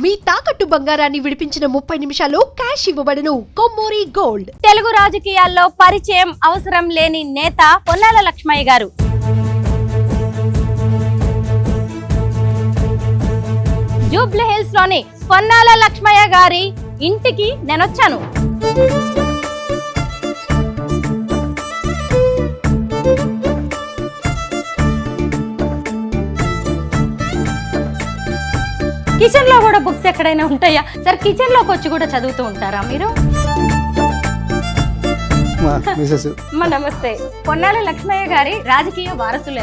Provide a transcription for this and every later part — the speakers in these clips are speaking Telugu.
మీ తాకట్టు బంగారాన్ని విడిపించిన 30 నిమిషాల్లో క్యాష్ ఇవ్వబడును. కొమ్మూరి గోల్డ్. తెలుగు రాజకీయాల్లో పరిచయం అవసరం లేని నేత పొన్నాల లక్ష్మయ్య గారు. జూబ్లీ హిల్స్ లోని పొన్నాల లక్ష్మయ్య గారి ఇంటికి నేనొచ్చాను. కిచెన్ లో కూడా బుక్స్ ఎక్కడైనా ఉంటాయా సార్? కిచెన్ లోకి వచ్చి కూడా చదువుతూ ఉంటారా మీరు? నమస్తే. పొన్నాల లక్ష్మయ్య గారి రాజకీయ వారసులు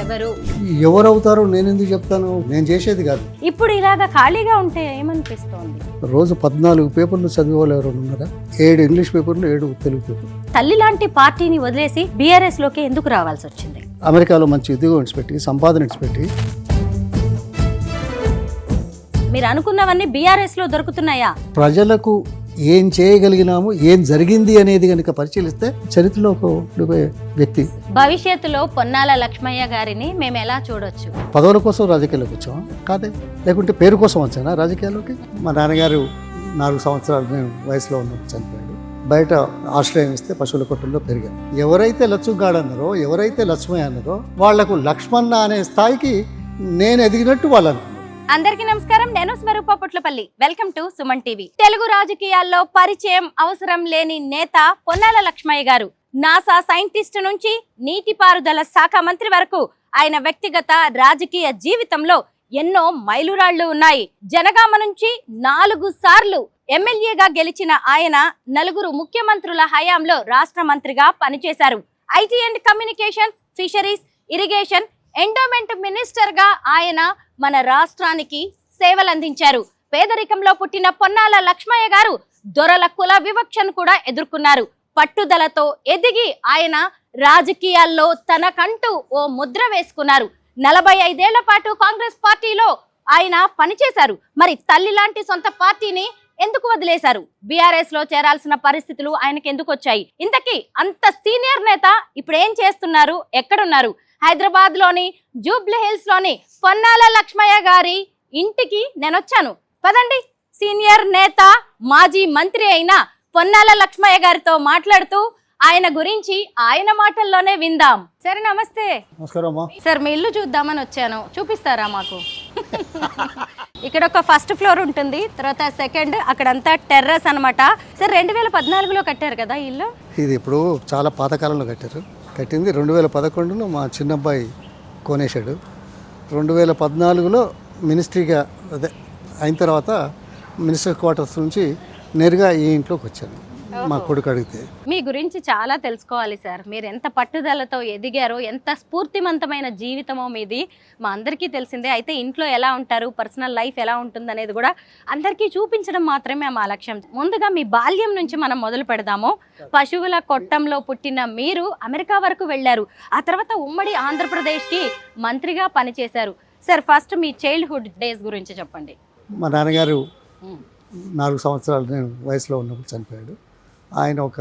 ఎవరవుతారో నేను ఎందుకు చెప్తాను, నేను చేసేది కాదు. ఇప్పుడు ఇలాగా ఖాళీగా ఉంటే ఏమనిపిస్తోంది? రోజు 14 పేపర్లు చదివే వాళ్ళు ఎవరు ఉన్నారా? 7 ఇంగ్లీష్ పేపర్లు, 7 తెలుగు పేపర్లు. తల్లి లాంటి పార్టీని వదిలేసి బీఆర్ఎస్ లోకి ఎందుకు రావాల్సి వచ్చింది? అమెరికాలో మంచి ఉద్యోగం విడిచిపెట్టి, సంపాదన విడిచిపెట్టి. మీరు అనుకున్నవన్నీ బీఆర్ఎస్ లో దొరుకుతున్నాయా? ప్రజలకు ఏం చేయగలిగినాము, ఏం జరిగింది అనేది కనుక పరిశీలిస్తే చరిత్రలో ఒక వ్యక్తి. భవిష్యత్తులో పొన్నాల లక్ష్మయ్య గారిని మేము ఎలా చూడొచ్చు? పదవుల కోసం రాజకీయాల్లోకి వచ్చామా? కాదే. లేకుంటే పేరు కోసం వచ్చానా రాజకీయాల్లోకి? మా నాన్నగారు 4 సంవత్సరాలు నేను వయసులో ఉన్నప్పుడు చనిపోయాడు. బయట ఆశ్రయం ఇస్తే పశువుల కొట్టంలో పెరిగాను. ఎవరైతే లచ్చుగాడన్నారో, ఎవరైతే లక్ష్మయ్య అన్నారో వాళ్లకు లక్ష్మణ అనే స్థాయికి నేను ఎదిగినట్టు వాళ్ళు. అందరికీ నమస్కారం. నేను Swaroopa Putlapalli. Welcome to Suman TV. Telugu రాజకీయాల్లో పరిచయం అవసరం లేని నేత పొన్నాల లక్ష్మయ్య గారు. నాసా సైంటిస్ట్ నుంచి నీటిపారుదల శాఖ మంత్రి వరకు ఆయన వ్యక్తిగత రాజకీయ జీవితంలో ఎన్నో మైలురాళ్లు ఉన్నాయి. జనగామ నుంచి 4 సార్లు ఎమ్మెల్యేగా గెలిచిన ఆయన 4 ముఖ్యమంత్రుల హయాంలో రాష్ట్ర మంత్రిగా పనిచేశారు. IT and communications, fisheries, irrigation, endowment minister గా ఆయన మన రాష్ట్రానికి సేవలందించారు. పేదరికంలో పుట్టిన పొన్నాల లక్ష్మయ్య గారు దొరల కుల వివక్షను కూడా ఎదుర్కొన్నారు. పట్టుదలతో ఎదిగి ఆయన రాజకీయాల్లో తనకంటూ ఓ ముద్ర వేసుకున్నారు. 45 ఏళ్ల పాటు కాంగ్రెస్ పార్టీలో ఆయన పనిచేశారు. మరి తల్లి లాంటి సొంత పార్టీని ఎందుకు వదిలేశారు? బీఆర్ఎస్ లో చేరాల్సిన పరిస్థితులు ఆయనకి ఎందుకు వచ్చాయి? ఇంతకీ అంత సీనియర్ నేత ఇప్పుడు ఏం చేస్తున్నారు, ఎక్కడున్నారు? హైదరాబాద్ లోని జూబ్లీ హిల్స్ లోని పొన్నాల లక్ష్మయ్య గారి ఇంటికి నేనొచ్చాను. పదండి, సీనియర్ నేత, మాజీ మంత్రి అయిన పొన్నాల లక్ష్మయ్య గారితో మాట్లాడుతూ ఆయన గురించి ఆయన మాటల్లోనే విందాం. సరే, నమస్తే. సార్, మీ ఇల్లు చూద్దామని వచ్చాను, చూపిస్తారా మాకు? ఇక్కడ ఒక ఫస్ట్ ఫ్లోర్ ఉంటుంది, తర్వాత సెకండ్, అక్కడంతా టెర్రస్ అనమాట. సార్, 2014లో కట్టారు కదా ఇల్లు? ఇది ఇప్పుడు చాలా పాతకాలంలో కట్టింది. 2011లో మా చిన్నబ్బాయి కొనేశాడు. 2014లో మినిస్ట్రీగా అయిన తర్వాత మినిస్టర్ క్వార్టర్స్ నుంచి నేరుగా ఈ ఇంట్లోకి వచ్చాను మా కొడుకు అడిగితే. మీ గురించి చాలా తెలుసుకోవాలి సార్. మీరు ఎంత పట్టుదలతో ఎదిగారో, ఎంత స్ఫూర్తివంతమైన జీవితమో మీది మా అందరికీ తెలిసిందే. అయితే ఇంట్లో ఎలా ఉంటారు, పర్సనల్ లైఫ్ ఎలా ఉంటుంది అనేది కూడా అందరికీ చూపించడం మాత్రమే మా లక్ష్యం. ముందుగా మీ బాల్యం నుంచి మనం మొదలు పెడదాము. పశువుల కొట్టంలో పుట్టిన మీరు అమెరికా వరకు వెళ్ళారు. ఆ తర్వాత ఉమ్మడి ఆంధ్రప్రదేశ్కి మంత్రిగా పనిచేశారు. సార్, ఫస్ట్ మీ చైల్డ్హుడ్ డేస్ గురించి చెప్పండి. మా నాన్నగారు 4 సంవత్సరాలు నేను వయసులో ఉన్నప్పుడు చనిపోయాడు. ఆయన ఒక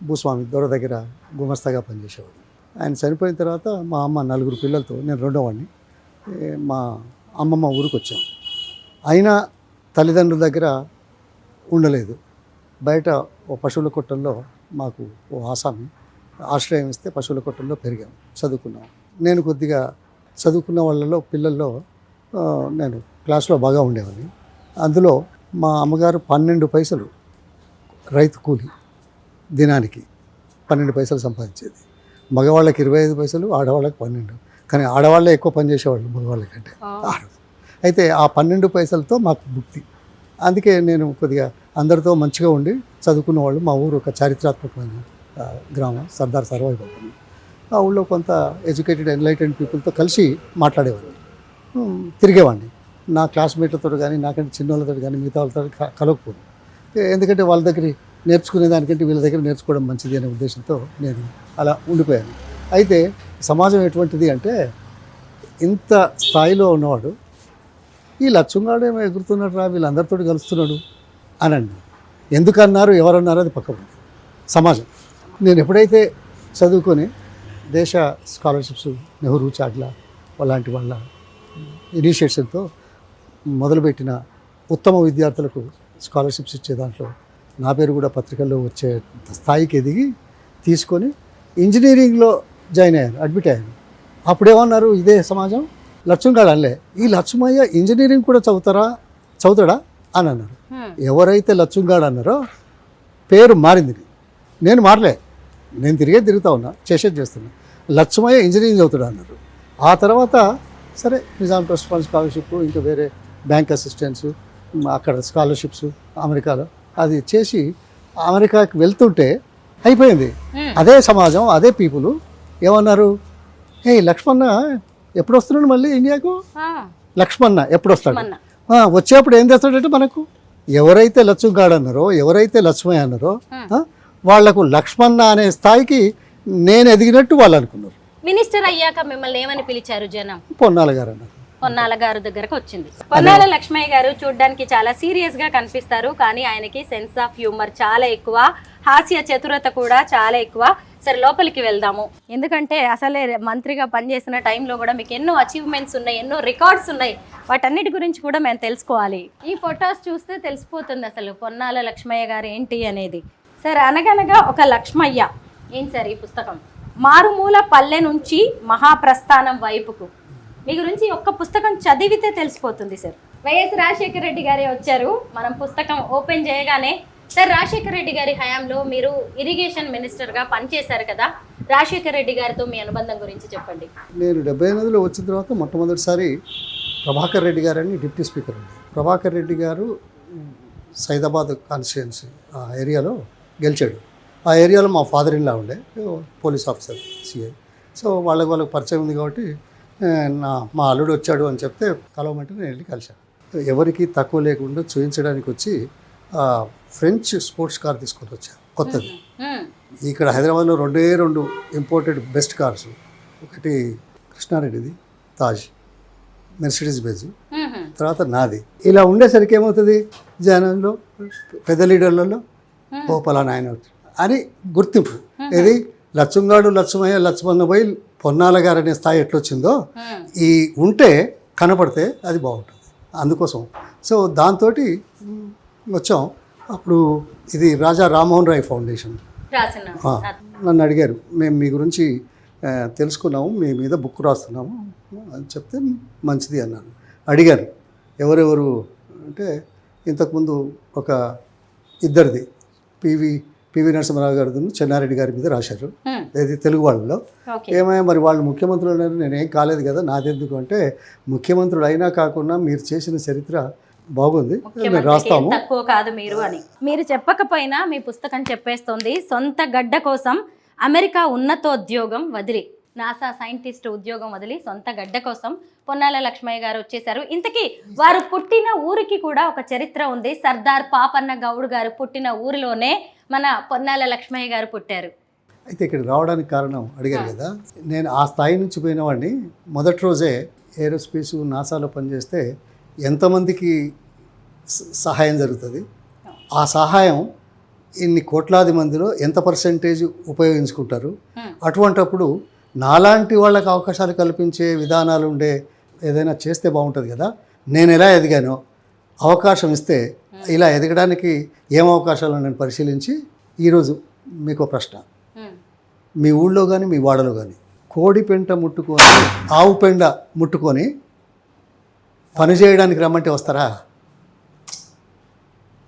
భూస్వామి దొర దగ్గర గుమస్తాగా పనిచేసేవాడు. ఆయన చనిపోయిన తర్వాత మా అమ్మ 4 పిల్లలతో, నేను 2వ వాడిని, మా అమ్మమ్మ ఊరికి వచ్చాం. అయినా తల్లిదండ్రుల దగ్గర ఉండలేదు. బయట ఓ పశువుల కొట్టంలో మాకు ఓ ఆసామి ఆశ్రయం ఇస్తే పశువుల కొట్టంలో పెరిగాం, చదువుకున్నాం. నేను కొద్దిగా చదువుకున్న వాళ్ళలో పిల్లల్లో నేను క్లాస్లో బాగా ఉండేవాడిని. అందులో మా అమ్మగారు 12 పైసలు రైతు కూలి దినానికి 12 పైసలు సంపాదించేది. మగవాళ్ళకి 25 పైసలు, ఆడవాళ్ళకి 12. కానీ ఆడవాళ్ళే ఎక్కువ పనిచేసేవాళ్ళు మగవాళ్ళకంటే. అయితే ఆ 12 పైసలతో మాకు భుక్తి. అందుకే నేను కొద్దిగా అందరితో మంచిగా ఉండి చదువుకున్న వాళ్ళు. మా ఊరు ఒక చారిత్రాత్మకమైన గ్రామం, సర్దార్ సర్వాయి బాబు. ఆ ఊళ్ళో కొంత ఎడ్యుకేటెడ్, ఎన్లైటెడ్ పీపుల్తో కలిసి మాట్లాడేవాడిని, తిరిగేవాడిని. నా క్లాస్మేట్లతో కానీ, నాకంటే చిన్న వాళ్ళతో కానీ, మిగతా వాళ్ళతో కలవకపోదు. ఎందుకంటే వాళ్ళ దగ్గర నేర్చుకునే దానికంటే వీళ్ళ దగ్గర నేర్చుకోవడం మంచిది అనే ఉద్దేశంతో నేను అలా ఉండిపోయాను. అయితే సమాజం ఎటువంటిది అంటే, ఇంత స్థాయిలో ఉన్నవాడు ఈ లక్ష్మంగాడు ఏమో ఎగురుతున్నాడు రా, వీళ్ళందరితో కలుస్తున్నాడు అనండి. ఎందుకన్నారు, ఎవరన్నారు అది పక్కన సమాజం. నేను ఎప్పుడైతే చదువుకొని దేశ స్కాలర్షిప్స్, నెహ్రూ చాట్ల అలాంటి వాళ్ళ ఇనిషియేషన్తో మొదలుపెట్టిన ఉత్తమ విద్యార్థులకు స్కాలర్షిప్స్ ఇచ్చే దాంట్లో నా పేరు కూడా పత్రికల్లో వచ్చే స్థాయికి ఎదిగి తీసుకొని ఇంజనీరింగ్లో జాయిన్ అయ్యాను, అడ్మిట్ అయ్యాను. అప్పుడేమన్నారు, ఇదే సమాజం లక్ష్మగాడు అనలే, ఈ లక్ష్మయ్య ఇంజనీరింగ్ కూడా చదువుతాడా అని అన్నారు. ఎవరైతే లక్ష్మగాడు అన్నారో పేరు మారింది. నేను మారలే, నేను తిరుగుతూ ఉన్నా, చేస్తున్నా. లక్ష్మయ్య ఇంజనీరింగ్ చదువుతాడు అన్నారు. ఆ తర్వాత సరే నిజాం ట్రస్ట్ ఫండ్ స్కాలర్షిప్, ఇంకా వేరే బ్యాంక్ అసిస్టెన్స్, అక్కడ స్కాలర్షిప్స్ అమెరికాలో అది చేసి అమెరికాకి వెళ్తుంటే అయిపోయింది. అదే సమాజం, అదే పీపుల్ ఏమన్నారు, ఏ లక్ష్మణ ఎప్పుడు వస్తున్నాడు మళ్ళీ ఇండియాకు, లక్ష్మణ ఎప్పుడు వస్తాడు, వచ్చేప్పుడు ఏం చేస్తాడంటే మనకు ఎవరైతే లక్ష్మగాడు అన్నారో, ఎవరైతే లక్ష్మయ్య అన్నారో వాళ్లకు లక్ష్మణ అనే స్థాయికి నేను ఎదిగినట్టు వాళ్ళు అనుకున్నారు. మినిస్టర్ అయ్యాక మిమ్మల్ని ఏమని పిలిచారు జనం? పొన్నాల గారు అన్నారు. పొన్నాల గారు దగ్గరకు వచ్చింది. పొన్నాల లక్ష్మయ్య గారు చూడడానికి చాలా సీరియస్ గా కనిపిస్తారు, కానీ ఆయనకి సెన్స్ ఆఫ్ హ్యూమర్ చాలా ఎక్కువ, హాస్య చతురత కూడా చాలా ఎక్కువ. సరే లోపలికి వెళ్దాము, ఎందుకంటే అసలే మంత్రిగా పనిచేసిన టైంలో కూడా మీకు ఎన్నో అచీవ్మెంట్స్ ఉన్నాయి, ఎన్నో రికార్డ్స్ ఉన్నాయి, వాటన్నిటి గురించి కూడా మేము తెలుసుకోవాలి. ఈ ఫొటోస్ చూస్తే తెలిసిపోతుంది అసలు పొన్నాల లక్ష్మయ్య గారు ఏంటి అనేది. సరే, అనగనగా ఒక లక్ష్మయ్య ఏంటి సార్ ఈ పుస్తకం? మారుమూల పల్లె నుంచి మహాప్రస్థానం వైపుకు, మీ గురించి ఒక్క పుస్తకం చదివితే తెలిసిపోతుంది సార్. వైఎస్ రాజశేఖర రెడ్డి గారే వచ్చారు. మనం పుస్తకం ఓపెన్ చేయగానే, సార్ రాజశేఖర రెడ్డి గారి హయాంలో మీరు ఇరిగేషన్ మినిస్టర్గా పనిచేశారు కదా, రాజశేఖర రెడ్డి గారితో మీ అనుబంధం గురించి చెప్పండి. నేను 78లో వచ్చిన తర్వాత మొట్టమొదటిసారి ప్రభాకర్ రెడ్డి గారు అని డిప్యూటీ స్పీకర్ ఉంది. ప్రభాకర్ రెడ్డి గారు సైదాబాద్ కాన్స్టిట్యుయెన్సీ ఆ ఏరియాలో గెలిచాడు. ఆ ఏరియాలో మా ఫాదర్ ఇన్ లా ఉండే పోలీస్ ఆఫీసర్, సిఐ. సో వాళ్ళకి పరిచయం ఉంది కాబట్టి మా అల్లుడు వచ్చాడు అని చెప్తే కలవమంటే నేను వెళ్ళి కలిశాను. ఎవరికి తక్కువ లేకుండా చూపించడానికి వచ్చి ఫ్రెంచ్ స్పోర్ట్స్ కార్ తీసుకొని వచ్చాను, కొత్తది. ఇక్కడ హైదరాబాద్లో రెండు ఇంపోర్టెడ్ బెస్ట్ కార్స్, ఒకటి కృష్ణారెడ్డిది తాజ్, మెర్సిడీస్ బెంజ్, తర్వాత నాది. ఇలా ఉండేసరికి ఏమవుతుంది, జనంలో పెద్ద లీడర్లలో ఓ పలానా ఆయన అని గుర్తింపు. ఇది లక్ష్మయ్య లక్ష్మణ పోయి పొన్నాల గారు అనే స్థాయి ఎట్లొచ్చిందో ఈ ఉంటే కనపడితే అది బాగుంటుంది. అందుకోసం సో దాంతో వచ్చాం. అప్పుడు ఇది రాజా రామ్మోహన్ రాయ్ ఫౌండేషన్ నన్ను అడిగారు, మేము మీ గురించి తెలుసుకున్నాము, మీ మీద బుక్ రాస్తున్నాము అని చెప్తే మంచిది అన్నాను. అడిగారు ఎవరెవరు అంటే, ఇంతకుముందు ఒక ఇద్దరిది పివి నరసింహరావు గారి చెన్నారెడ్డి గారి మీద రాశారు, ఏది తెలుగు వాళ్ళలో. ఏమైనా మరి వాళ్ళు ముఖ్యమంత్రులు అన్నారు, నేనేం కాలేదు కదా నాదెందుకు అంటే, ముఖ్యమంత్రులు అయినా కాకుండా మీరు చేసిన చరిత్ర బాగుంది, మేము రాస్తాము. తక్కువ కాదు మీరు అని మీరు చెప్పకపోయినా మీ పుస్తకం చెప్పేస్తుంది. సొంత గడ్డ కోసం అమెరికా ఉన్నతోద్యోగం వదిలి, నాసా సైంటిస్ట్ ఉద్యోగం వదిలి సొంత గడ్డ కోసం పొన్నాల లక్ష్మయ్య గారు వచ్చేసారు. ఇంతకీ వారు పుట్టిన ఊరికి కూడా ఒక చరిత్ర ఉంది. సర్దార్ పాపన్న గౌడ్ గారు పుట్టిన ఊరిలోనే మన పొన్నాల లక్ష్మయ్య గారు పుట్టారు. అయితే ఇక్కడ రావడానికి కారణం అడిగారు కదా, నేను ఆ స్థాయి నుంచి పోయిన వాడిని. మొదటి రోజే ఏరోస్పేస్ నాసాలో పనిచేస్తే ఎంతమందికి సహాయం జరుగుతుంది, ఆ సహాయం ఇన్ని కోట్లాది మందిలో ఎంత పర్సెంటేజ్ ఉపయోగించుకుంటారు, అటువంటప్పుడు నాలాంటి వాళ్ళకి అవకాశాలు కల్పించే విధానాలు ఉండే ఏదైనా చేస్తే బాగుంటుంది కదా. నేను ఎలా ఎదిగానో అవకాశం ఇస్తే ఇలా ఎదగడానికి ఏం అవకాశాలు నేను పరిశీలించి ఈరోజు మీకు ప్రశ్న, మీ ఊళ్ళో కానీ మీ వాడలో కానీ కోడి పెంట ముట్టుకొని ఆవు పెండ ముట్టుకొని పని చేయడానికి రమ్మంటే వస్తారా?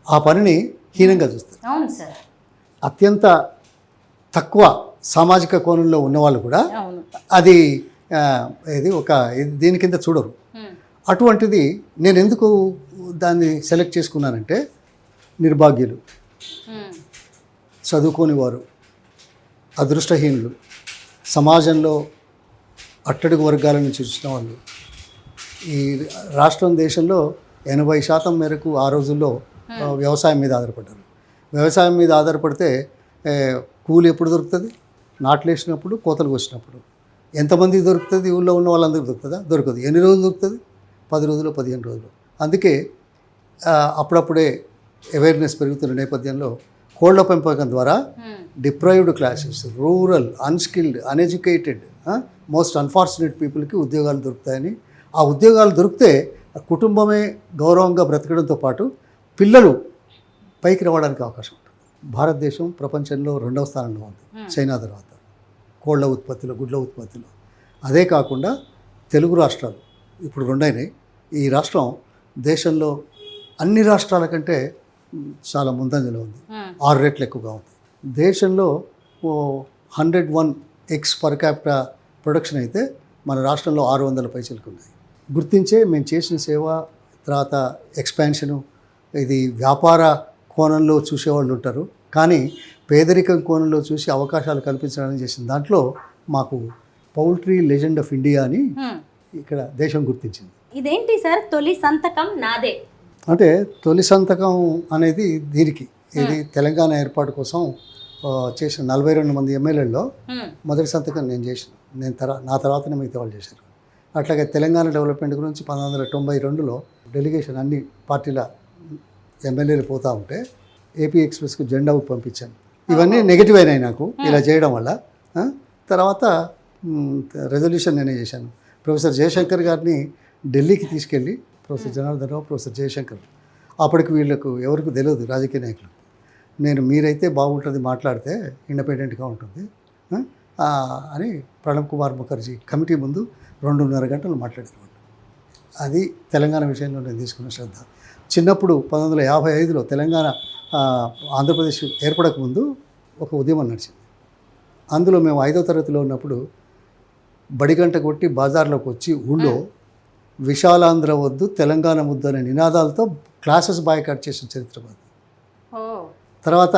ఆ పనిని హీనంగా చూస్తారు. అవును సార్. అత్యంత తక్కువ సామాజిక కోణంలో ఉన్నవాళ్ళు కూడా అది ఇది ఒక దీని కింద చూడరు. అటువంటిది నేను ఎందుకు దాన్ని సెలెక్ట్ చేసుకున్నానంటే, నిర్భాగ్యులు, చదువుకోని వారు, అదృష్టహీనులు, సమాజంలో అట్టడుగు వర్గాల నుంచి వచ్చిన వాళ్ళు, ఈ రాష్ట్రం దేశంలో 80% మేరకు ఆ రోజుల్లో వ్యవసాయం మీద ఆధారపడ్డారు. వ్యవసాయం మీద ఆధారపడితే కూలి ఎప్పుడు దొరుకుతుంది? నాట్లు వేసినప్పుడు, కోతలు వచ్చినప్పుడు. ఎంతమందికి దొరుకుతుంది? ఊళ్ళో ఉన్న వాళ్ళందరికీ దొరుకుతుందా? దొరకదు. ఎన్ని రోజులు దొరుకుతుంది? 10 రోజులు, 15 రోజులు. అందుకే అప్పుడప్పుడే అవేర్నెస్ పెరుగుతున్న నేపథ్యంలో కోళ్ల పెంపకం ద్వారా deprived classes, rural, unskilled, uneducated, most unfortunate పీపుల్కి ఉద్యోగాలు దొరుకుతాయని, ఆ ఉద్యోగాలు దొరికితే కుటుంబమే గౌరవంగా బ్రతకడంతో పాటు పిల్లలు పైకి రావడానికి అవకాశం ఉంటుంది. భారతదేశం ప్రపంచంలో 2వ స్థానంలో ఉంది చైనా తర్వాత, కోళ్ల ఉత్పత్తిలో, గుడ్ల ఉత్పత్తిలో. అదే కాకుండా తెలుగు రాష్ట్రాలు ఇప్పుడు 2 అయినాయి. ఈ రాష్ట్రం దేశంలో అన్ని రాష్ట్రాల కంటే చాలా ముందంజలో ఉంది, 6 రెట్లు ఎక్కువగా ఉంది. దేశంలో 101 ఎగ్స్ పర్ క్యాపిటా ప్రొడక్షన్ అయితే మన రాష్ట్రంలో 600 పైసలకు ఉన్నాయి. గుర్తించే మేము చేసిన సేవ, తర్వాత ఎక్స్పాన్షను, ఇది వ్యాపార కోణంలో చూసేవాళ్ళు ఉంటారు, కానీ పేదరికం కోణంలో చూసి అవకాశాలు కల్పించడానికి చేసిన దాంట్లో మాకు పౌల్ట్రీ లెజెండ్ ఆఫ్ ఇండియా అని ఇక్కడ దేశం గుర్తించింది. ఇదేంటి సార్ తొలి సంతకం నాదే? అంటే తొలి సంతకం అనేది దీనికి, ఇది తెలంగాణ ఏర్పాటు కోసం చేసిన 42 మంది ఎమ్మెల్యేల్లో మొదటి సంతకం నేను చేసిన. నా తర్వాతనే మిగతా వాళ్ళు చేశారు. అట్లాగే తెలంగాణ డెవలప్మెంట్ గురించి 1992లో డెలిగేషన్ అన్ని పార్టీల ఎమ్మెల్యేలు పోతూ ఉంటే ఏపీ ఎక్స్ప్రెస్కు జెండా ఊపి పంపించాను. ఇవన్నీ నెగిటివ్ అయినాయి నాకు ఇలా చేయడం వల్ల. తర్వాత రెజల్యూషన్ నేనే చేశాను. ప్రొఫెసర్ జయశంకర్ గారిని ఢిల్లీకి తీసుకెళ్ళి, ప్రొఫెసర్ జనార్దన్ రావు, ప్రొఫెసర్ జయశంకర్, అప్పటికి వీళ్ళకు ఎవరికి తెలియదు రాజకీయ నాయకులు, నేను మీరైతే బాగుంటుంది మాట్లాడితే ఇండిపెండెంట్గా ఉంటుంది అని ప్రణబ్ కుమార్ ముఖర్జీ కమిటీ ముందు 2.5 గంటలు మాట్లాడేవాళ్ళు. అది తెలంగాణ విషయంలో నేను తీసుకున్న శ్రద్ధ. చిన్నప్పుడు 1955లో తెలంగాణ ఆంధ్రప్రదేశ్ ఏర్పడక ముందు ఒక ఉద్యమం నడిచింది. అందులో మేము 5వ తరగతిలో ఉన్నప్పుడు బడిగంట కొట్టి బజార్లోకి వచ్చి ఊళ్ళో విశాలాంధ్ర వద్దు తెలంగాణ ముద్దు అనే నినాదాలతో క్లాసెస్ బాయ్కాట్ చేసిన చరిత్ర మాది. తర్వాత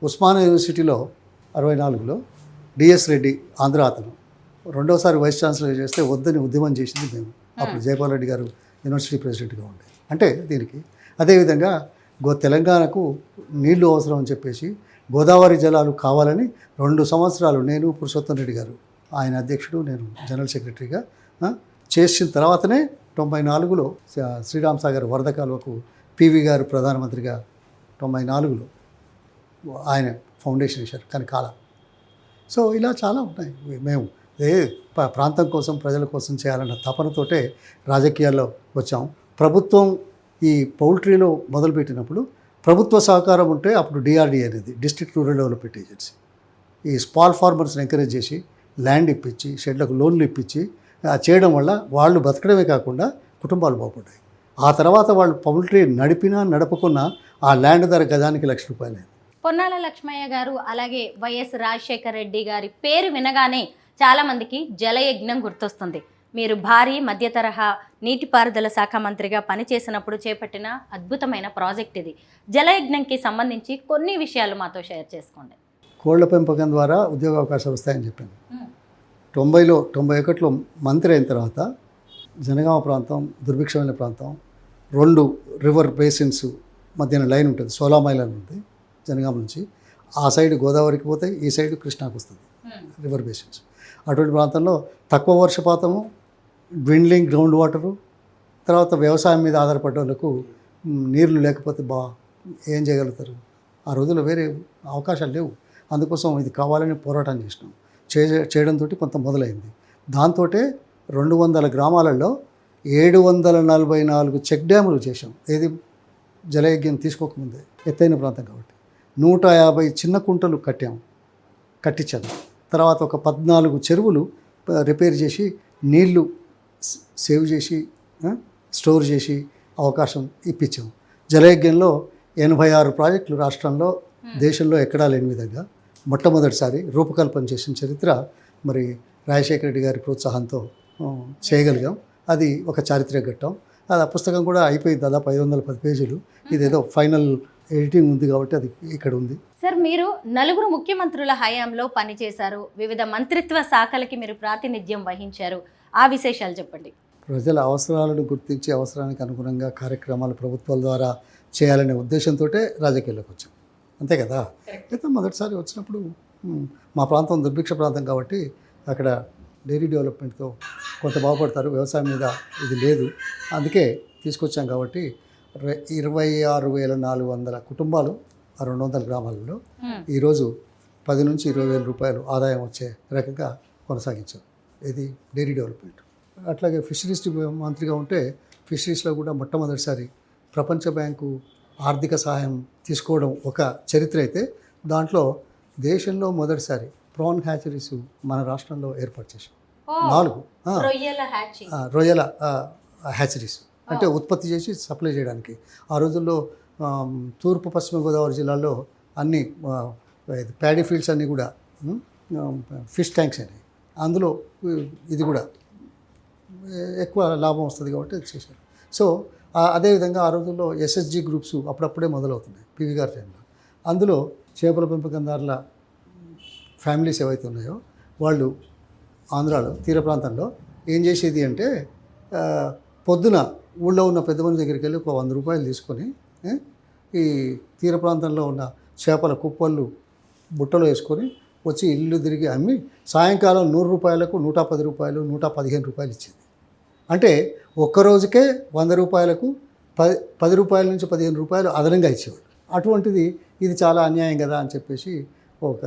ఉస్మానియా యూనివర్సిటీలో 64లో డిఎస్ రెడ్డి ఆంధ్ర అతను 2వసారి వైస్ ఛాన్సలర్ చేస్తే వద్దని ఉద్యమం చేసింది మేము. అప్పుడు జయపాల్ రెడ్డి గారు యూనివర్సిటీ ప్రెసిడెంట్గా ఉండే. అంటే దీనికి అదేవిధంగా తెలంగాణకు నీళ్లు అవసరం అని చెప్పేసి గోదావరి జలాలు కావాలని 2 సంవత్సరాలు నేను, పురుషోత్తం రెడ్డి గారు ఆయన అధ్యక్షుడు, నేను జనరల్ సెక్రటరీగా చేసిన తర్వాతనే 94లో శ్రీరామ్ సాగర్ వరద కాలువకు పివి గారు ప్రధానమంత్రిగా 94లో ఆయన ఫౌండేషన్ ఇచ్చారు. కానీ కాలం. సో ఇలా చాలా ఉన్నాయి. మేము ప్రాంతం కోసం, ప్రజల కోసం చేయాలన్న తపనతోటే రాజకీయాల్లో వచ్చాం. ప్రభుత్వం ఈ పౌల్ట్రీలో మొదలుపెట్టినప్పుడు ప్రభుత్వ సహకారం ఉంటే అప్పుడు డిఆర్డీ అనేది డిస్ట్రిక్ట్ రూరల్ డెవలప్మెంట్ ఏజెన్సీ ఈ స్మాల్ ఫార్మర్స్ని ఎంకరేజ్ చేసి ల్యాండ్ ఇప్పించి, షెడ్లకు లోన్లు ఇప్పించి చేయడం వల్ల వాళ్ళు బతకడమే కాకుండా కుటుంబాలు బాగుపడ్డాయి. ఆ తర్వాత వాళ్ళు పౌల్ట్రీ నడిపినా నడపకున్నా ఆ ల్యాండ్ ధర గజానికి ₹1,00,000. పొన్నాల లక్ష్మయ్య గారు అలాగే వైఎస్ రాజశేఖర రెడ్డి గారి పేరు వినగానే చాలామందికి జలయజ్ఞం గుర్తొస్తుంది. మీరు భారీ మధ్య తరహా నీటిపారుదల శాఖ మంత్రిగా పనిచేసినప్పుడు చేపట్టిన అద్భుతమైన ప్రాజెక్ట్ ఇది. జలయజ్ఞంకి సంబంధించి కొన్ని విషయాలు మాతో షేర్ చేసుకోండి. కోళ్ల పెంపకం ద్వారా ఉద్యోగ అవకాశాలు వస్తాయని చెప్పాను. 91లో మంత్రి అయిన తర్వాత జనగామ ప్రాంతం దుర్భిక్షమైన ప్రాంతం, 2 రివర్ బేసిన్స్ మధ్యన లైన్ ఉంటుంది, 16 మైల్ అని ఉంటుంది జనగామ నుంచి. ఆ సైడ్ గోదావరికి పోతాయి, ఈ సైడ్ కృష్ణాకు వస్తుంది రివర్ బేసిన్స్. అటువంటి ప్రాంతంలో తక్కువ వర్షపాతము, డ్విండ్లింగ్ గ్రౌండ్ వాటరు, తర్వాత వ్యవసాయం మీద ఆధారపడ్డ వాళ్ళకు నీళ్లు లేకపోతే ఏం చేయగలుగుతారు? ఆ రోజుల్లో వేరే అవకాశాలు లేవు. అందుకోసం ఇది కావాలని పోరాటం చేసినాం. చేయడంతో కొంత మొదలైంది. దాంతో 200 గ్రామాలలో 744 చెక్ డ్యాములు చేసాం. ఏది జలయజ్ఞం తీసుకోకముందే, ఎత్తైన ప్రాంతం కాబట్టి 150 చిన్న కుంటలు కట్టించాను. తర్వాత ఒక 14 చెరువులు రిపేర్ చేసి నీళ్లు సేవ్ చేసి స్టోర్ చేసి అవకాశం ఇప్పించాం. జలయజ్ఞంలో 86 ప్రాజెక్టులు రాష్ట్రంలో, దేశంలో ఎక్కడా లేని విధంగా మొట్టమొదటిసారి రూపకల్పన చేసిన చరిత్ర మరి రాజశేఖర రెడ్డి గారి ప్రోత్సాహంతో చేయగలిగాం. అది ఒక చారిత్రక ఘట్టం. అది ఆ పుస్తకం కూడా అయిపోయింది, దాదాపు 510 పేజీలు. ఇదేదో ఫైనల్ ఎడిటింగ్ ఉంది కాబట్టి అది ఇక్కడ ఉంది. సార్, మీరు 4 ముఖ్యమంత్రుల హయాంలో పనిచేశారు, వివిధ మంత్రిత్వ శాఖలకి మీరు ప్రాతినిధ్యం వహించారు. ఆ విశేషాలు చెప్పండి. ప్రజల అవసరాలను గుర్తించి అవసరానికి అనుగుణంగా కార్యక్రమాలు ప్రభుత్వాల ద్వారా చేయాలనే ఉద్దేశంతో రాజకీయాల్లోకి వచ్చాం, అంతే కదా. అయితే మొదటిసారి వచ్చినప్పుడు మా ప్రాంతం దుర్భిక్ష ప్రాంతం కాబట్టి అక్కడ డైరీ డెవలప్మెంట్తో కొంత బాగుపడతారు, వ్యవసాయం మీద ఇది లేదు, అందుకే తీసుకొచ్చాం. కాబట్టి 26,400 కుటుంబాలు ఆ 200 గ్రామాలలో ఈరోజు 10 నుంచి 20,000 రూపాయలు ఆదాయం వచ్చే రకంగా కొనసాగించాం. ఇది డైరీ డెవలప్మెంట్. అట్లాగే ఫిషరీస్ మంత్రిగా ఉంటే ఫిషరీస్లో కూడా మొట్టమొదటిసారి ప్రపంచ బ్యాంకు ఆర్థిక సహాయం తీసుకోవడం ఒక చరిత్ర అయితే, దాంట్లో దేశంలో మొదటిసారి ప్రాన్ హ్యాచరీస్ మన రాష్ట్రంలో ఏర్పాటు చేశాం. 4 రొయ్యల hatching. రొయ్యల హ్యాచరీస్ అంటే ఉత్పత్తి చేసి సప్లై చేయడానికి. ఆ రోజుల్లో తూర్పు పశ్చిమ గోదావరి జిల్లాలో అన్ని ప్యాడీ ఫీల్డ్స్ అన్నీ కూడా ఫిష్ ట్యాంక్స్ అనేవి. అందులో ఇది కూడా ఎక్కువ లాభం వస్తుంది కాబట్టి అది చేశారు. సో అదేవిధంగా ఆ రోజుల్లో ఎస్ఎస్జి గ్రూప్స్ అప్పుడప్పుడే మొదలవుతున్నాయి పివి గారి టైంలో. అందులో చేపల పెంపకందారుల ఫ్యామిలీస్ ఏవైతే ఉన్నాయో వాళ్ళు ఆంధ్రాలో తీర ప్రాంతంలో ఏం చేసేది అంటే పొద్దున ఊళ్ళో ఉన్న పెద్ద మంది దగ్గరికి వెళ్ళి ఒక 100 రూపాయలు తీసుకొని ఈ తీర ప్రాంతంలో ఉన్న చేపల కుప్పళ్ళు బుట్టలో వేసుకొని వచ్చి ఇల్లు తిరిగి అమ్మి సాయంకాలం 100 రూపాయలకు 110 రూపాయలు 115 రూపాయలు ఇచ్చింది. అంటే ఒక్కరోజుకే 100 రూపాయలకు 10 రూపాయల నుంచి 15 రూపాయలు అదనంగా ఇచ్చేవాడు. అటువంటిది ఇది చాలా అన్యాయం కదా అని చెప్పేసి ఒక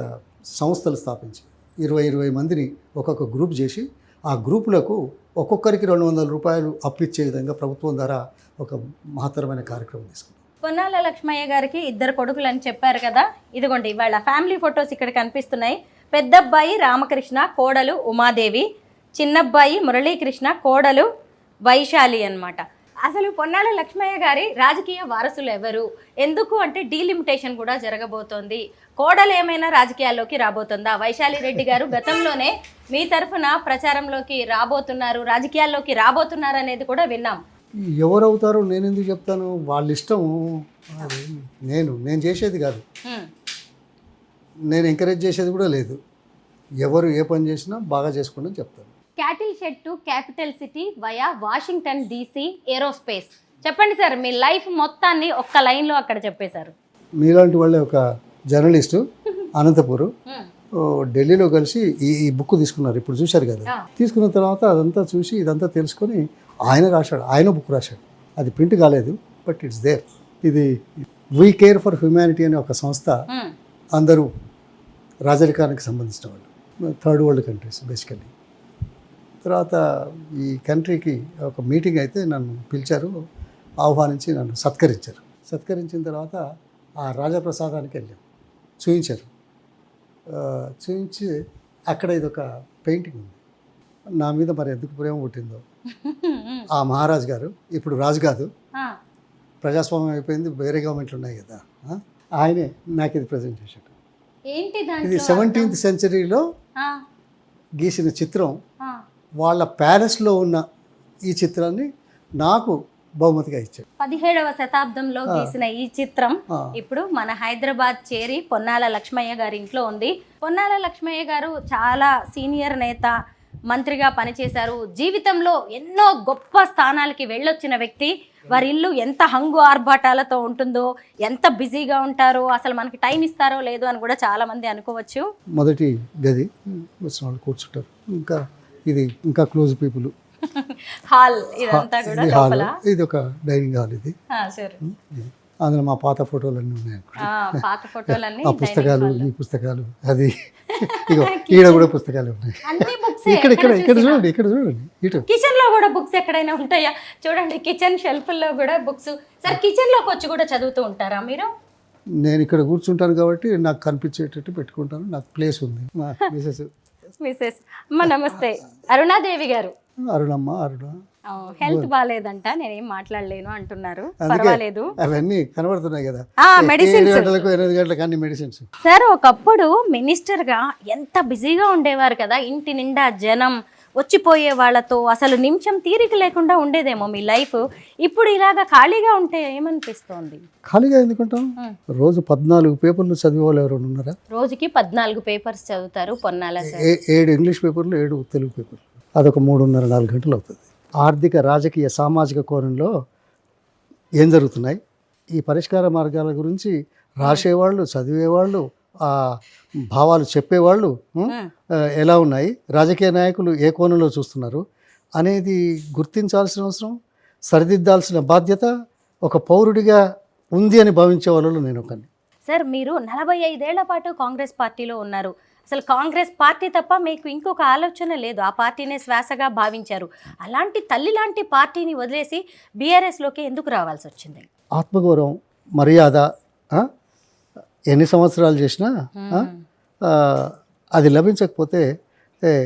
సంస్థలు స్థాపించి 20 మందిని ఒక్కొక్క గ్రూప్ చేసి ఆ గ్రూపులకు ఒక్కొక్కరికి 200 రూపాయలు అప్పిచ్చే విధంగా ప్రభుత్వం ద్వారా ఒక మహత్తరమైన కార్యక్రమం తీసుకుంది. పొన్నాల లక్ష్మయ్య గారికి 2 కొడుకులు అని చెప్పారు కదా, ఇదిగోండి వాళ్ళ ఫ్యామిలీ ఫొటోస్ ఇక్కడ కనిపిస్తున్నాయి. పెద్దబ్బాయి రామకృష్ణ, కోడలు ఉమాదేవి, చిన్నబ్బాయి మురళీకృష్ణ, కోడలు వైశాలి అన్నమాట. అసలు పొన్నాల లక్ష్మయ్య గారి రాజకీయ వారసులు ఎవరు, ఎందుకు అంటే డీలిమిటేషన్ కూడా జరగబోతోంది. కోడలు ఏమైనా రాజకీయాల్లోకి రాబోతుందా? వైశాలి రెడ్డి గారు గతంలోనే మీ తరఫున ప్రచారంలోకి రాబోతున్నారు, రాజకీయాల్లోకి రాబోతున్నారు అనేది కూడా విన్నాం. ఎవరవుతారో నేను ఎందుకు చెప్తాను, వాళ్ళ ఇష్టం. నేను చేసేది కాదు, నేను ఎంకరేజ్ చేసేది కూడా లేదు. ఎవరు ఏ పని చేసినా బాగా చేసుకోండి అని చెప్తాను. Cattle shed to capital city via Washington DC aerospace. చెప్పండి సార్, మీ లైఫ్ మొత్తాన్ని ఒక్క లైన్లో అక్కడ చెప్పేశారు. మీలాంటి వాళ్ళే ఒక జర్నలిస్టు అనంతపూర్ ఢిల్లీలో కలిసి ఈ బుక్ తీసుకున్నారు. ఇప్పుడు చూశారు కదా, తీసుకున్న తర్వాత అదంతా చూసి ఇదంతా తెలుసుకొని ఆయన రాశాడు, ఆయన బుక్ రాశాడు. అది ప్రింట్ కాలేదు, బట్ ఇట్స్ దేర్. ఇది వీ కేర్ ఫర్ హ్యుమానిటీ అనే ఒక సంస్థ, అందరూ రాజరికానికి సంబంధించిన వాళ్ళు, థర్డ్ వరల్డ్ కంట్రీస్ బేసికలీ. తర్వాత ఈ కంట్రీకి ఒక మీటింగ్ అయితే నన్ను పిలిచారు, ఆహ్వానించి నన్ను సత్కరించారు. సత్కరించిన తర్వాత ఆ రాజప్రసాదానికి వెళ్ళాం, చూయించారు. చూయించి అక్కడ ఇదొక పెయింటింగ్ ఉంది. నా మీద మరి ఎందుకు ప్రేమ పుట్టిందో ఆ మహారాజ్ గారు, ఇప్పుడు రాజు కాదు, ప్రజాస్వామ్యం అయిపోయింది, వేరే గవర్నమెంట్లు ఉన్నాయి కదా, ఆయనే నాకు ఇది ప్రజెంట్ చేశాడు. ఇది 17th సెంచరీలో గీసిన చిత్రం. వాళ్ళ ప్యాలెస్లో ఉన్న ఈ చిత్రాన్ని నాకు బహుమతిగా ఇచ్చాడు. 17వ శతాబ్దంలో గీసిన ఈ చిత్రం ఇప్పుడు మన హైదరాబాద్ చేరి పొన్నాల లక్ష్మయ్య గారి ఇంట్లో ఉంది. పొన్నాల లక్ష్మయ్య గారు చాలా సీనియర్ నేత, మంత్రిగా పనిచేశారు. జీవితంలో ఎన్నో గొప్ప స్థానాలకి వెళ్ళొచ్చిన వ్యక్తి. వారి ఇల్లు ఎంత హంగు ఆర్భాటాలతో ఉంటుందో, ఎంత బిజీగా ఉంటారో, అసలు మనకి టైం ఇస్తారో లేదో అని కూడా చాలా మంది అనుకోవచ్చు. మొదటి గది వచ్చిన వాళ్ళు కూర్చుంటారు, ఇంకా ఇది ఇంకా క్లోజ్ పీపుల్. హాల్ ఇదంతా కూడా లోపల. ఇది ఒక డైనింగ్ హాల్. ఇది అందులో మా పాత ఫోటోలన్నీ ఉన్నాయి. పాత ఫోటోలన్నీ, ఆ పుస్తకాలు, ఈ పుస్తకాలు, అది ఇగో ఈడ కూడా పుస్తకాలు ఉన్నాయి. ఇక్కడ ఇక్కడ ఇక్కడ చూడండి, ఇక్కడ చూడండి. ఇటు కిచెన్ లో కూడా బుక్స్ ఎక్కడైనా ఉంటాయా? చూడండి, కిచెన్ షెల్ఫ్ లో కూడా బుక్స్. సార్, కిచెన్ లోకి వచ్చి కూడా చదువుతూ ఉంటారా మీరు? నేను ఇక్కడ కూర్చుంటాను కాబట్టి నాకు కనిపించేటట్టు పెట్టుకుంటాను. నాకు ప్లేస్ ఉంది. మా మిసెస్ అమ్మ నమస్తే. అరుణాదేవి గారు. అరుణమ్మ, అరుణ హెల్త్ బాగాలేదంట, నేనేం మాట్లాడలేను అంటున్నారు. పర్వాలేదు, అవన్నీ కనబడుతున్నాయి కదా, మెడిసిన్స్ 8 గంటలకు అన్ని మెడిసిన్స్. సార్, ఒకప్పుడు మినిస్టర్ గా ఎంత బిజీగా ఉండేవారు కదా, ఇంటి నిండా జనం వచ్చిపోయే వాళ్ళతో అసలు నిమిషం తీరిక లేకుండా ఉండేదేమో మీ లైఫ్. ఇప్పుడు ఇలాగా ఖాళీగా ఉంటే ఏమనిపిస్తోంది? ఖాళీగా ఎందుకుంటాం? రోజు 14 పేపర్లు చదివే వాళ్ళు ఎవరైనా ఉన్నారా? రోజుకి 14 పేపర్స్ చదువుతారు పొన్నాల సార్. 7 ఇంగ్లీష్ పేపర్లు, 7 తెలుగు పేపర్లు. అదొక 3.5-4 గంటలు అవుతుంది. ఆర్థిక, రాజకీయ, సామాజిక కోణంలో ఏం జరుగుతున్నాయి, ఈ పరిష్కార మార్గాల గురించి రాసేవాళ్ళు, చదివేవాళ్ళు, ఆ భావాలు చెప్పేవాళ్ళు ఎలా ఉన్నాయి, రాజకీయ నాయకులు ఏ కోణంలో చూస్తున్నారు అనేది గుర్తించాల్సిన అవసరం, సరిదిద్దాల్సిన బాధ్యత ఒక పౌరుడిగా ఉంది అని భావించే వాళ్ళలో నేను ఒకని. సార్, మీరు 45 ఏళ్ల పాటు కాంగ్రెస్ పార్టీలో ఉన్నారు. అసలు కాంగ్రెస్ పార్టీ తప్ప మీకు ఇంకొక ఆలోచన లేదు, ఆ పార్టీనే శ్వాసగా భావించారు. అలాంటి తల్లి లాంటి పార్టీని వదిలేసి బీఆర్ఎస్లోకి ఎందుకు రావాల్సి వచ్చింది? ఆత్మగౌరవం, మర్యాద ఎన్ని సంవత్సరాలు చేసినా అది లభించకపోతే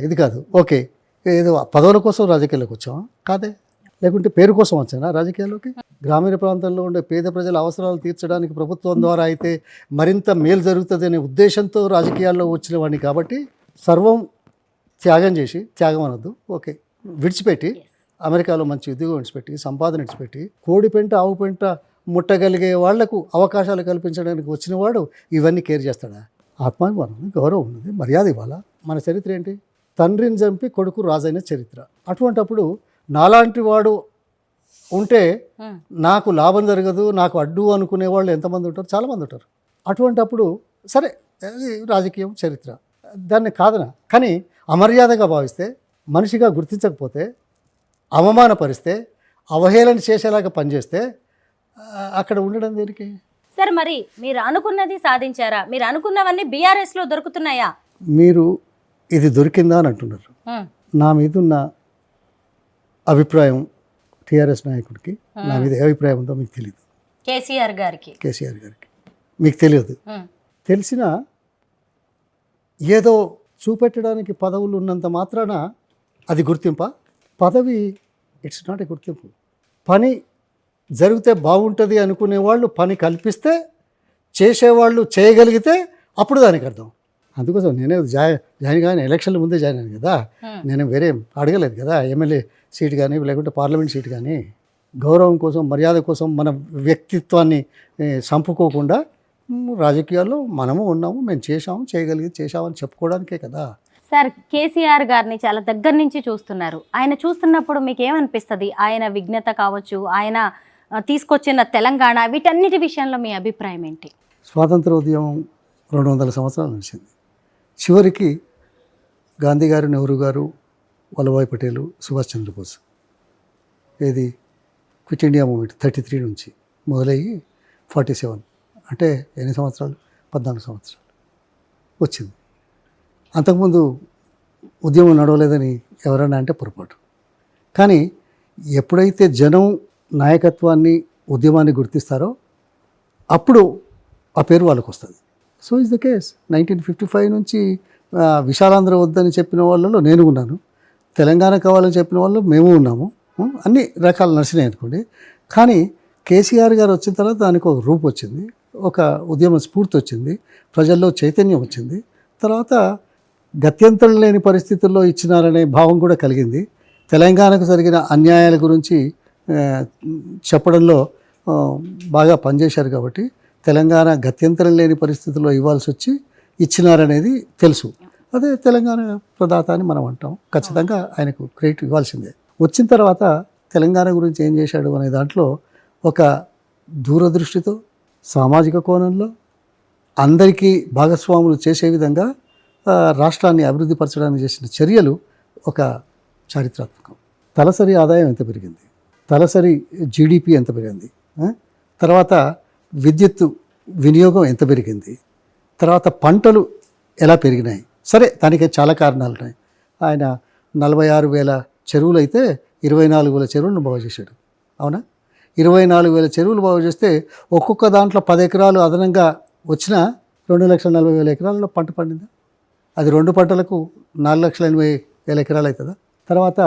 ఇది కాదు. ఓకే, ఏదో పదవుల కోసం రాజకీయాల్లోకి వచ్చామా? కాదే. లేకుంటే పేరు కోసం వచ్చానా రాజకీయాల్లోకి? గ్రామీణ ప్రాంతాల్లో ఉండే పేద ప్రజల అవసరాలు తీర్చడానికి ప్రభుత్వం ద్వారా అయితే మరింత మేలు జరుగుతుంది అనే ఉద్దేశంతో రాజకీయాల్లో వచ్చిన వాడిని కాబట్టి సర్వం త్యాగం చేసి, త్యాగం అనొద్దు, ఓకే, విడిచిపెట్టి అమెరికాలో మంచి ఉద్యోగం విడిచిపెట్టి, సంపాదన విడిచిపెట్టి, కోడి పెంట ఆవు పెంట ముట్టగలిగే వాళ్లకు అవకాశాలు కల్పించడానికి వచ్చినవాడు ఇవన్నీ కేర్ చేస్తాడా? ఆత్మాభిమానం, గౌరవం ఉన్నది, మర్యాద ఇవ్వాలా. మన చరిత్ర ఏంటి? తండ్రిని చంపి కొడుకు రాజైన చరిత్ర. అటువంటప్పుడు నాలాంటి వాడు ఉంటే నాకు లాభం జరగదు, నాకు అడ్డు అనుకునే వాళ్ళు ఎంతమంది ఉంటారు? చాలామంది ఉంటారు. అటువంటప్పుడు సరే, అది రాజకీయం, చరిత్ర, దాన్ని కాదన. కానీ అమర్యాదగా భావిస్తే, మనిషిగా గుర్తించకపోతే, అవమానపరిస్తే, అవహేళన చేసేలాగా పనిచేస్తే అక్కడ ఉండడం దేనికి? సార్, మరి మీరు అనుకున్నది సాధించారా? మీరు అనుకున్నవన్నీ బీఆర్ఎస్లో దొరుకుతున్నాయా? మీరు ఇది దొరికిందా అని అంటున్నారు. నా మీద ఉన్న అభిప్రాయం టీఆర్ఎస్ నాయకుడికి నా మీద ఏ అభిప్రాయం ఉందో మీకు తెలియదు. కేసీఆర్ గారికి మీకు తెలియదు. తెలిసినా ఏదో చూపెట్టడానికి పదవులు ఉన్నంత మాత్రాన అది గుర్తింపా? పదవి ఇట్స్ నాట్ ఏ గుర్తింపు. పని జరిగితే బాగుంటుంది అనుకునే వాళ్ళు పని కల్పిస్తే, చేసేవాళ్ళు చేయగలిగితే అప్పుడు దానికి అర్థం. అందుకోసం నేనే జాయిన్ కానీ ఎలక్షన్ల ముందే జాయిన్ అయ్యాను కదా. నేను వేరే అడగలేదు కదా, ఎమ్మెల్యే సీట్ కానీ లేకుంటే పార్లమెంట్ సీట్ కానీ. గౌరవం కోసం, మర్యాద కోసం మన వ్యక్తిత్వాన్ని చంపుకోకుండా రాజకీయాల్లో మనము ఉన్నాము, మేము చేసాము, చేసామని చెప్పుకోవడానికే కదా. సార్, కేసీఆర్ గారిని చాలా దగ్గర నుంచి చూస్తున్నారు. ఆయన చూస్తున్నప్పుడు మీకు ఏమనిపిస్తుంది? ఆయన విఘ్నత కావచ్చు, ఆయన తీసుకొచ్చిన తెలంగాణ, వీటన్నిటి విషయంలో మీ అభిప్రాయం ఏంటి? స్వాతంత్ర ఉద్యమం 200 సంవత్సరాలు నడిచింది. చివరికి గాంధీ గారు, నెహ్రూ గారు, వల్లభాయ్ పటేల్, సుభాష్ చంద్రబోస్, ఏది క్విట్ ఇండియా మూమెంట్ 33 నుంచి మొదలయ్యి 47 అంటే ఎన్ని సంవత్సరాలు? 14 సంవత్సరాలు వచ్చింది. అంతకుముందు ఉద్యమం నడవలేదని ఎవరైనా అంటే పొరపాటు. కానీ ఎప్పుడైతే జనం నాయకత్వాన్ని, ఉద్యమాన్ని గుర్తిస్తారో అప్పుడు ఆ పేరు వాళ్ళకు వస్తుంది. So is the case. 1955 నుంచి విశాలాంధ్ర వద్దని చెప్పిన వాళ్ళలో నేను ఉన్నాను, తెలంగాణ కావాలని చెప్పిన వాళ్ళు మేము ఉన్నాము. అన్ని రకాలు నడిచినాయి అనుకోండి. కానీ కేసీఆర్ గారు వచ్చిన తర్వాత దానికి ఒక రూపు వచ్చింది, ఒక ఉద్యమ స్ఫూర్తి వచ్చింది, ప్రజల్లో చైతన్యం వచ్చింది. తర్వాత గత్యంతరం లేని పరిస్థితుల్లో ఇచ్చినారనే భావం కూడా కలిగింది. తెలంగాణకు జరిగిన అన్యాయాల గురించి చెప్పడంలో బాగా పనిచేశారు కాబట్టి తెలంగాణ గత్యంతరం లేని పరిస్థితుల్లో ఇవ్వాల్సి వచ్చి ఇచ్చినారనేది తెలుసు. అదే తెలంగాణ ప్రదాత అని మనం అంటాం. ఖచ్చితంగా ఆయనకు క్రెడిట్ ఇవ్వాల్సిందే. వచ్చిన తర్వాత తెలంగాణ గురించి ఏం చేశాడు అనే దాంట్లో ఒక దూరదృష్టితో, సామాజిక కోణంలో అందరికీ భాగస్వాములు చేసే విధంగా రాష్ట్రాన్ని అభివృద్ధి పరచడానికి చేసిన చర్యలు ఒక చారిత్రాత్మకం. తలసరి ఆదాయం ఎంత పెరిగింది, తలసరి జీడిపి ఎంత పెరిగింది, తర్వాత విద్యుత్ వినియోగం ఎంత పెరిగింది, తర్వాత పంటలు ఎలా పెరిగినాయి. సరే, దానికి చాలా కారణాలు ఉన్నాయి. ఆయన 46,000 చెరువులు అయితే 24,000 చెరువులను బాగు చేశాడు. అవునా? 24,000 చెరువులు బాగు చేస్తే ఒక్కొక్క దాంట్లో 10 ఎకరాలు అదనంగా వచ్చినా 2,40,000 ఎకరాలలో పంట పండిందా? అది 2 పంటలకు 4,80,000 ఎకరాలు అవుతుందా? తర్వాత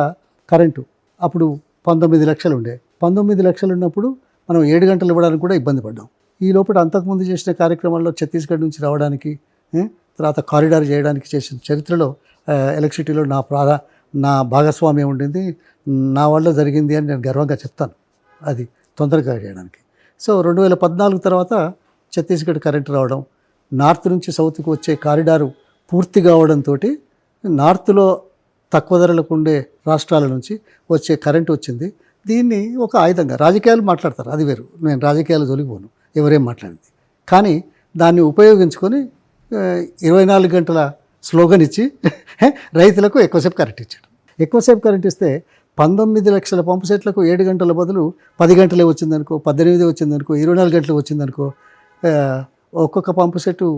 కరెంటు అప్పుడు 19 లక్షలు ఉండే. 19 లక్షలు ఉన్నప్పుడు మనం 7 గంటలు ఇవ్వడానికి కూడా ఇబ్బంది పడ్డాం. ఈ లోపల అంతకుముందు చేసిన కార్యక్రమాల్లో ఛత్తీస్గఢ్ నుంచి రావడానికి, తర్వాత కారిడార్ చేయడానికి చేసిన చరిత్రలో ఎలక్ట్రిసిటీలో నా భాగస్వామ్యం ఉండింది, నా వల్ల జరిగింది అని నేను గర్వంగా చెప్తాను. అది తొందరగా చేయడానికి. సో 2014 తర్వాత ఛత్తీస్గఢ్ కరెంటు రావడం, నార్త్ నుంచి సౌత్కి వచ్చే కారిడారు పూర్తి కావడంతో నార్త్లో తక్కువ ధరలకు ఉండే రాష్ట్రాల నుంచి వచ్చే కరెంటు వచ్చింది. దీన్ని ఒక ఆయుధంగా రాజకీయాలు మాట్లాడతారు, అది వేరు. నేను రాజకీయాలు జోలిపోను, ఎవరేం మాట్లాడింది. కానీ దాన్ని ఉపయోగించుకొని 24 గంటల స్లోగన్ ఇచ్చి రైతులకు ఎక్కువసేపు కరెంట్ ఇచ్చాడు. ఎక్కువసేపు కరెంట్ ఇస్తే 19 లక్షల పంపు సెట్లకు 7 గంటల బదులు 10 గంటలే వచ్చిందనుకో, 18 వచ్చిందనుకో, 24 గంటలు వచ్చిందనుకో, ఒక్కొక్క పంపు సెట్టు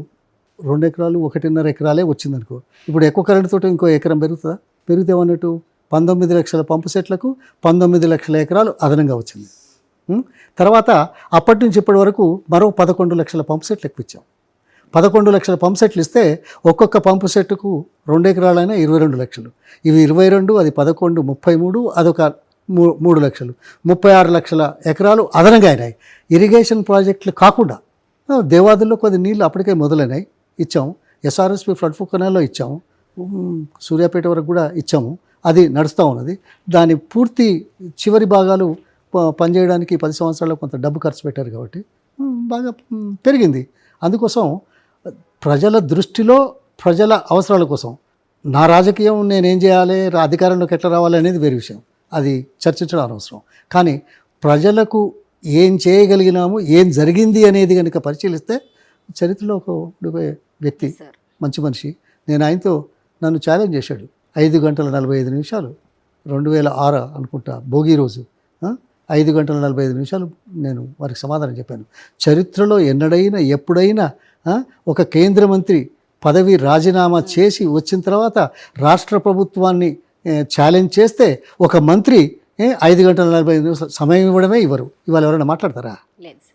2 ఎకరాలు 1.5 ఎకరాలే వచ్చిందనుకో, ఇప్పుడు ఎక్కువ కరెంటు తోటి ఇంకో ఎకరం పెరుగుతుందా? పెరిగితే ఏమన్నట్టు 19 లక్షల పంపు సెట్లకు 19 లక్షల ఎకరాలు అదనంగా వచ్చింది. తర్వాత అప్పటి నుంచి ఇప్పటి వరకు మరో 11 లక్షల పంపు సెట్లు ఎక్కువ 11 లక్షల పంపు సెట్లు ఇస్తే ఒక్కొక్క పంపు సెట్టుకు 2 ఎకరాలైనా 22 లక్షలు. ఇవి 22, అది 11, 33, అదొక 3 లక్షలు, 36 లక్షల ఎకరాలు అదనంగా అయినాయి. ఇరిగేషన్ ప్రాజెక్టులు కాకుండా దేవాదుల్లో కొద్ది నీళ్ళు అప్పటికే మొదలైనాయి, ఇచ్చాము. ఎస్ఆర్ఎస్పి ఫ్లడ్ కెనాల్లో ఇచ్చాము, సూర్యాపేట వరకు కూడా ఇచ్చాము, అది నడుస్తూ ఉన్నది. దాని పూర్తి చివరి భాగాలు పనిచేయడానికి 10 సంవత్సరాల్లో కొంత డబ్బు ఖర్చు పెట్టారు కాబట్టి బాగా పెరిగింది. అందుకోసం ప్రజల దృష్టిలో ప్రజల అవసరాల కోసం నా రాజకీయం నేనేం చేయాలి, అధికారంలోకి ఎట్లా రావాలి అనేది వేరే విషయం, అది చర్చించడం అనవసరం. కానీ ప్రజలకు ఏం చేయగలిగినాము, ఏం జరిగింది అనేది కనుక పరిశీలిస్తే చరిత్రలో ఒక ఉండిపోయే వ్యక్తి, మంచి మనిషి. నేను ఆయనతో నన్ను ఛాలెంజ్ చేశాడు. 5 గంటల 45 నిమిషాలు 2006 అనుకుంటా భోగి రోజు 5 గంటల 45 నిమిషాలు నేను వారికి సమాధానం చెప్పాను. చరిత్రలో ఎన్నడైనా ఎప్పుడైనా ఒక కేంద్ర మంత్రి పదవి రాజీనామా చేసి వచ్చిన తర్వాత రాష్ట్ర ప్రభుత్వాన్ని ఛాలెంజ్ చేస్తే ఒక మంత్రి 5 గంటల 45 నిమిషాలు సమయం ఇవ్వడమే ఇవ్వరు. ఇవాళ ఎవరైనా మాట్లాడతారా? లేదు సార్.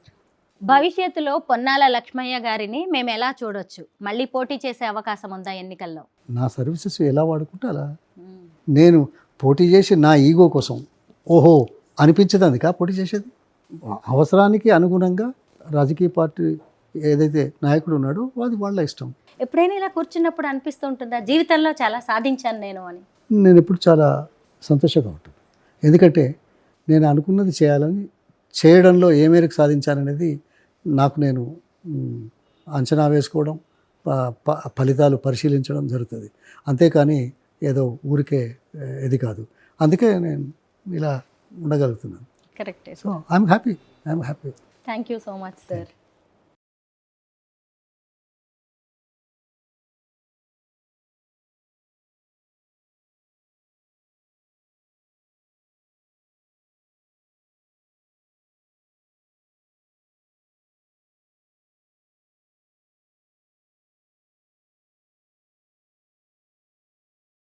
భవిష్యత్తులో పొన్నాల లక్ష్మయ్య గారిని మేము ఎలా చూడొచ్చు? మళ్ళీ పోటీ చేసే అవకాశం ఉందా ఎన్నికల్లో? నా సర్వీసెస్ ఎలా వాడుకుంటే అలా. నేను పోటీ చేసి నా ఈగో కోసం ఓహో అనిపించదు, అందుక పోటీ చేసేది. అవసరానికి అనుగుణంగా రాజకీయ పార్టీ ఏదైతే నాయకుడు ఉన్నాడో అది వాళ్ళ ఇష్టం. ఎప్పుడైనా ఇలా కూర్చున్నప్పుడు అనిపిస్తూ ఉంటుందా జీవితంలో చాలా సాధించాను నేను అని? నేను ఎప్పుడు చాలా సంతోషంగా ఉంటాను, ఎందుకంటే నేను అనుకున్నది చేయాలని, చేయడంలో ఏ మేరకు సాధించాననేది నాకు నేను అంచనా వేసుకోవడం, ఫలితాలు పరిశీలించడం జరుగుతుంది. అంతేకాని ఏదో ఊరికే ఇది కాదు. అందుకే నేను ఇలా ఉండగలుగుతున్నాను. Correct. So I'm happy. Thank you so much sir.